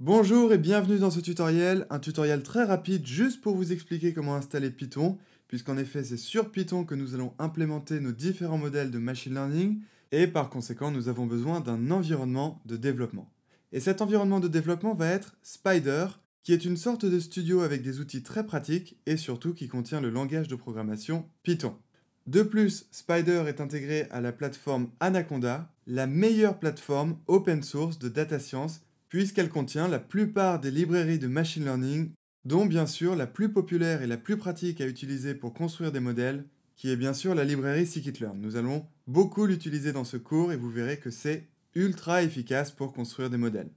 Bonjour et bienvenue dans ce tutoriel, un tutoriel très rapide juste pour vous expliquer comment installer Python, puisqu'en effet c'est sur Python que nous allons implémenter nos différents modèles de machine learning, et par conséquent nous avons besoin d'un environnement de développement. Et cet environnement de développement va être Spyder, qui est une sorte de studio avec des outils très pratiques et surtout qui contient le langage de programmation Python. De plus, Spyder est intégré à la plateforme Anaconda, la meilleure plateforme open source de data science puisqu'elle contient la plupart des librairies de machine learning, dont bien sûr la plus populaire et la plus pratique à utiliser pour construire des modèles, qui est bien sûr la librairie scikit-learn. Nous allons beaucoup l'utiliser dans ce cours et vous verrez que c'est ultra efficace pour construire des modèles.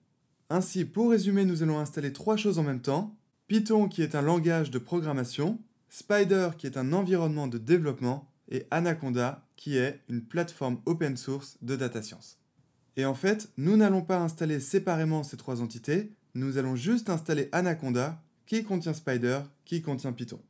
Ainsi, pour résumer, nous allons installer trois choses en même temps. Python qui est un langage de programmation, Spyder qui est un environnement de développement et Anaconda qui est une plateforme open source de data science. Et en fait, nous n'allons pas installer séparément ces trois entités, nous allons juste installer Anaconda, qui contient Spyder, qui contient Python.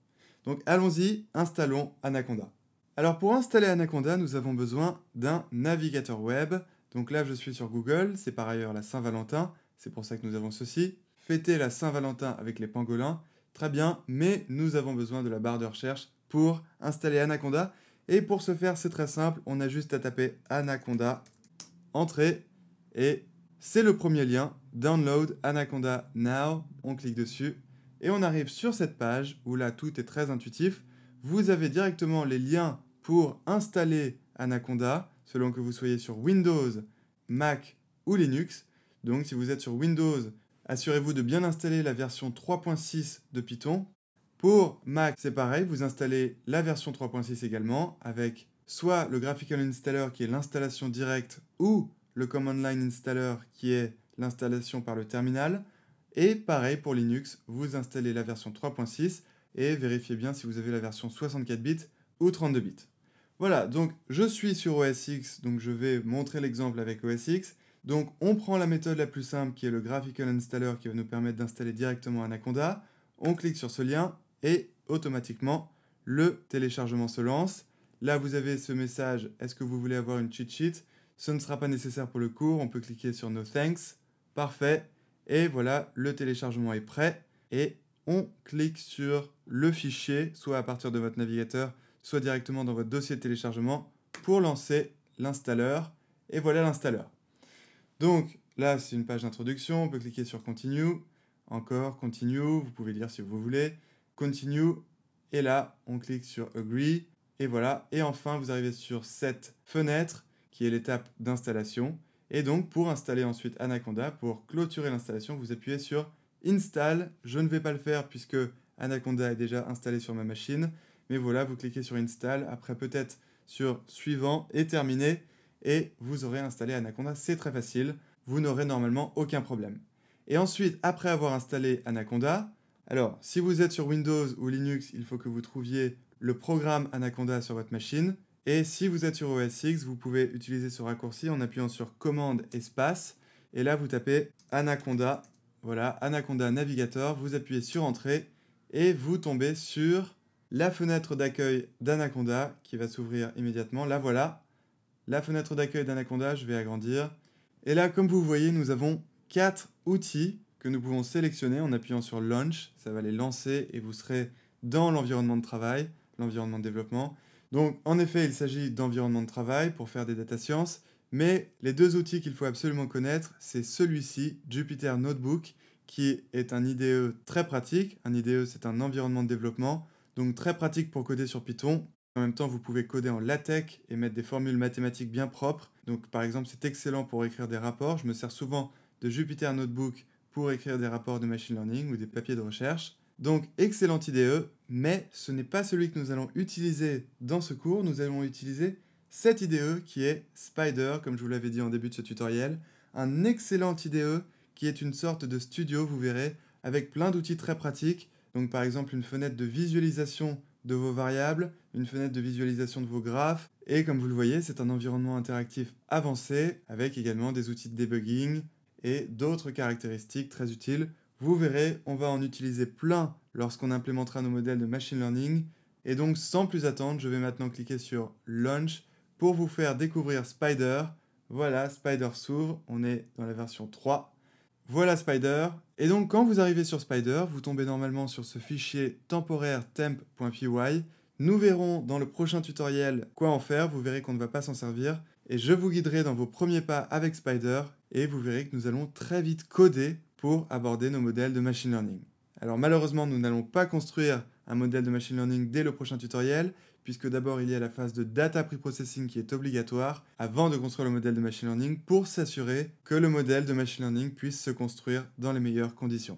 Donc allons-y, installons Anaconda. Alors pour installer Anaconda, nous avons besoin d'un navigateur web. Donc là, je suis sur Google, c'est par ailleurs la Saint-Valentin, c'est pour ça que nous avons ceci. Fêter la Saint-Valentin avec les pangolins, très bien, mais nous avons besoin de la barre de recherche pour installer Anaconda. Et pour ce faire, c'est très simple, on a juste à taper Anaconda, entrée, et c'est le premier lien, Download Anaconda Now, on clique dessus, et on arrive sur cette page, où là tout est très intuitif, vous avez directement les liens pour installer Anaconda, selon que vous soyez sur Windows, Mac ou Linux. Donc si vous êtes sur Windows, assurez-vous de bien installer la version 3.6 de Python. Pour Mac, c'est pareil, vous installez la version 3.6 également, avec soit le Graphical Installer qui est l'installation directe, ou le Command Line Installer qui est l'installation par le terminal. Et pareil pour Linux, vous installez la version 3.6 et vérifiez bien si vous avez la version 64 bits ou 32 bits. Voilà, donc je suis sur OS X, donc je vais montrer l'exemple avec OS X. Donc on prend la méthode la plus simple qui est le Graphical Installer qui va nous permettre d'installer directement Anaconda. On clique sur ce lien et automatiquement le téléchargement se lance. Là vous avez ce message, est-ce que vous voulez avoir une cheat sheet? Ce ne sera pas nécessaire pour le cours, on peut cliquer sur No Thanks. Parfait. Et voilà, le téléchargement est prêt. Et on clique sur le fichier, soit à partir de votre navigateur, soit directement dans votre dossier de téléchargement pour lancer l'installeur. Et voilà l'installeur. Donc là, c'est une page d'introduction, on peut cliquer sur Continue, encore Continue, vous pouvez lire si vous voulez, Continue, et là, on clique sur Agree, et voilà, et enfin, vous arrivez sur cette fenêtre qui est l'étape d'installation, et donc pour installer ensuite Anaconda, pour clôturer l'installation, vous appuyez sur Install, je ne vais pas le faire puisque Anaconda est déjà installé sur ma machine, mais voilà, vous cliquez sur Install, après peut-être sur Suivant et Terminé, et vous aurez installé Anaconda, c'est très facile, vous n'aurez normalement aucun problème. Et ensuite, après avoir installé Anaconda, alors si vous êtes sur Windows ou Linux, il faut que vous trouviez le programme Anaconda sur votre machine, et si vous êtes sur OS X, vous pouvez utiliser ce raccourci en appuyant sur Commande espace, et là vous tapez Anaconda, voilà, Anaconda Navigator, vous appuyez sur Entrée, et vous tombez sur la fenêtre d'accueil d'Anaconda qui va s'ouvrir immédiatement, là voilà, la fenêtre d'accueil d'Anaconda, je vais agrandir. Et là, comme vous voyez, nous avons 4 outils que nous pouvons sélectionner en appuyant sur Launch. Ça va les lancer et vous serez dans l'environnement de travail, l'environnement de développement. Donc, en effet, il s'agit d'environnement de travail pour faire des data science. Mais les deux outils qu'il faut absolument connaître, c'est celui-ci, Jupyter Notebook, qui est un IDE très pratique. Un IDE, c'est un environnement de développement, donc très pratique pour coder sur Python. En même temps, vous pouvez coder en LaTeX et mettre des formules mathématiques bien propres. Donc, par exemple, c'est excellent pour écrire des rapports. Je me sers souvent de Jupyter Notebook pour écrire des rapports de machine learning ou des papiers de recherche. Donc, excellent IDE, mais ce n'est pas celui que nous allons utiliser dans ce cours. Nous allons utiliser cet IDE qui est Spyder, comme je vous l'avais dit en début de ce tutoriel. Un excellent IDE qui est une sorte de studio, vous verrez, avec plein d'outils très pratiques. Donc, par exemple, une fenêtre de visualisation de vos variables, une fenêtre de visualisation de vos graphes, et comme vous le voyez, c'est un environnement interactif avancé, avec également des outils de debugging et d'autres caractéristiques très utiles. Vous verrez, on va en utiliser plein lorsqu'on implémentera nos modèles de machine learning, et donc sans plus attendre, je vais maintenant cliquer sur Launch pour vous faire découvrir Spyder. Voilà, Spyder s'ouvre, on est dans la version 3. Voilà Spider. Et donc quand vous arrivez sur Spider, vous tombez normalement sur ce fichier temporaire temp.py. Nous verrons dans le prochain tutoriel quoi en faire, vous verrez qu'on ne va pas s'en servir. Et je vous guiderai dans vos premiers pas avec Spider, et vous verrez que nous allons très vite coder pour aborder nos modèles de machine learning. Alors malheureusement, nous n'allons pas construire un modèle de machine learning dès le prochain tutoriel, puisque d'abord il y a la phase de data preprocessing qui est obligatoire avant de construire le modèle de machine learning pour s'assurer que le modèle de machine learning puisse se construire dans les meilleures conditions.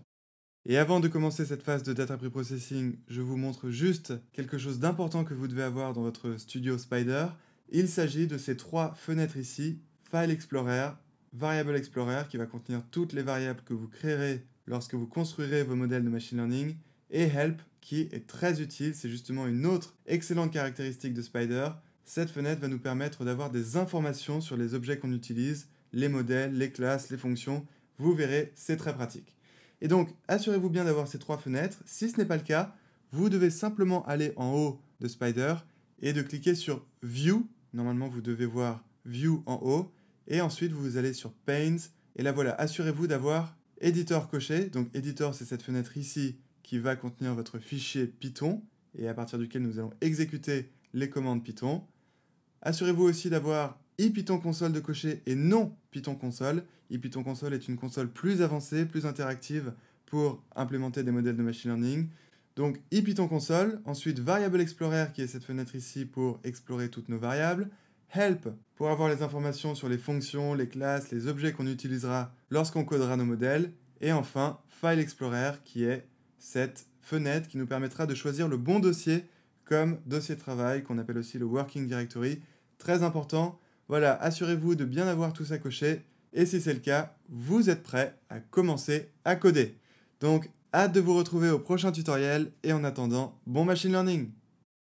Et avant de commencer cette phase de data preprocessing, je vous montre juste quelque chose d'important que vous devez avoir dans votre studio Spider. Il s'agit de ces trois fenêtres ici, File Explorer, Variable Explorer qui va contenir toutes les variables que vous créerez lorsque vous construirez vos modèles de machine learning, et Help qui est très utile, c'est justement une autre excellente caractéristique de Spider. Cette fenêtre va nous permettre d'avoir des informations sur les objets qu'on utilise, les modèles, les classes, les fonctions. Vous verrez, c'est très pratique. Et donc, assurez-vous bien d'avoir ces trois fenêtres. Si ce n'est pas le cas, vous devez simplement aller en haut de Spider et de cliquer sur View. Normalement, vous devez voir View en haut. Et ensuite, vous allez sur Panes. Et là, voilà, assurez-vous d'avoir Editor coché. Donc, Editor, c'est cette fenêtre ici qui va contenir votre fichier Python et à partir duquel nous allons exécuter les commandes Python. Assurez-vous aussi d'avoir IPython console de cocher et non Python console. IPython console est une console plus avancée, plus interactive pour implémenter des modèles de machine learning. Donc IPython console, ensuite Variable Explorer qui est cette fenêtre ici pour explorer toutes nos variables. Help pour avoir les informations sur les fonctions, les classes, les objets qu'on utilisera lorsqu'on codera nos modèles. Et enfin File Explorer qui est cette fenêtre qui nous permettra de choisir le bon dossier comme dossier de travail qu'on appelle aussi le Working Directory. Très important. Voilà, assurez-vous de bien avoir tout ça coché. Et si c'est le cas, vous êtes prêt à commencer à coder. Donc, hâte de vous retrouver au prochain tutoriel. Et en attendant, bon machine learning!